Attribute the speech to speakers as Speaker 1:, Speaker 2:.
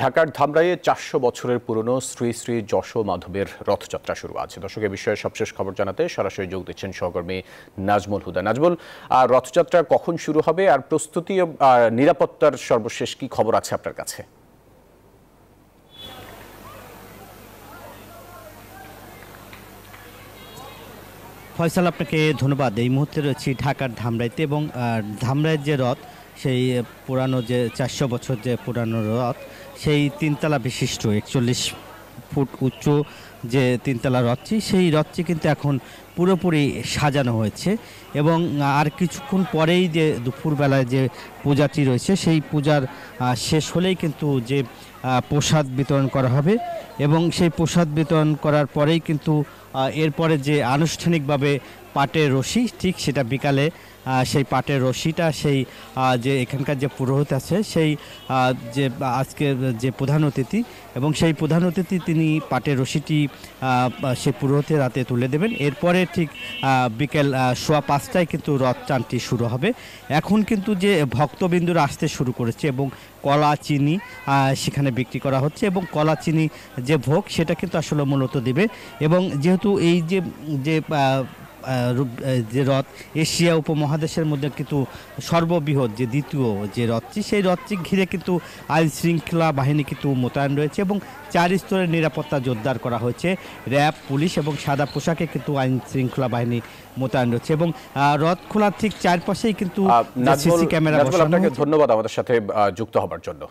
Speaker 1: ঢাকার ধামরাইয়ে ৪০০ বছরের পুরনো শ্রী শ্রী যশো মাধবের রথযাত্রা শুরু আছে। দর্শকের বিষয়ে সবশেষ খবর জানাতে সরাসরি যোগ দিচ্ছেন সহকর্মী নাজমুল হুদা। নাজমুল, রথযাত্রা কখন শুরু হবে আর প্রস্তুতি নিরাপত্তার সর্বশেষ কি খবর আছে আপনার কাছে?
Speaker 2: ফয়সাল, আপনাকে ধন্যবাদ। এই মুহূর্তে রয়েছি ঢাকার ধামরাইতে এবং ধামরাইয়ের যে রথ, সেই পুরানো যে ৪০০ বছর যে পুরানো রথ, সেই তিনতলা বিশিষ্ট ৪১ ফুট উচ্চ যে তিনতলা রথটি, সেই রথটি কিন্তু এখন পুরোপুরি সাজানো হয়েছে এবং আর কিছুক্ষণ পরেই যে দুপুরবেলায় যে পূজাটি রয়েছে, সেই পূজার শেষ হলেই কিন্তু যে প্রসাদ বিতরণ করা হবে এবং সেই প্রসাদ বিতরণ করার পরেই কিন্তু এরপরে যে আনুষ্ঠানিকভাবে পাটের রশি, ঠিক সেটা বিকালে সেই পাটের রশিটা সেই যে এখানকার যে পুরোহিত আছে, সেই যে আজকের যে প্রধান অতিথি এবং সেই প্রধান অতিথি তিনি পাটের রশিটি সেই পুরোহিতের হাতে তুলে দেবেন। এরপরে ঠিক বিকেল ৫:১৫টায় কিন্তু রথ টানটি শুরু হবে। এখন কিন্তু যে ভক্তবিন্দুরা আসতে শুরু করেছে এবং কলা চিনি সেখানে বিক্রি করা হচ্ছে এবং কলা চিনি যে ভোগ, সেটা কিন্তু আসলে মূলত দেবে। এবং যেহেতু এই যে রথ এশিয়া উপমহাদেশের মধ্যে কিন্তু সর্ববৃহৎ যে দ্বিতীয় যে রথটি, সেই রথটি ঘিরে কিন্তু আইন শৃঙ্খলা বাহিনী কিন্তু মোতায়েন রয়েছে এবং ৪ স্তরের নিরাপত্তা জোরদার করা হয়েছে। র্যাব, পুলিশ এবং সাদা পোশাকে কিন্তু আইন শৃঙ্খলা বাহিনী মোতায়েন রয়েছে এবং রথ খোলার ঠিক চারপাশেই কিন্তু সিসি ক্যামেরা বসানো হয়েছে।
Speaker 1: ধন্যবাদ আমাদের সাথে যুক্ত হবার জন্য।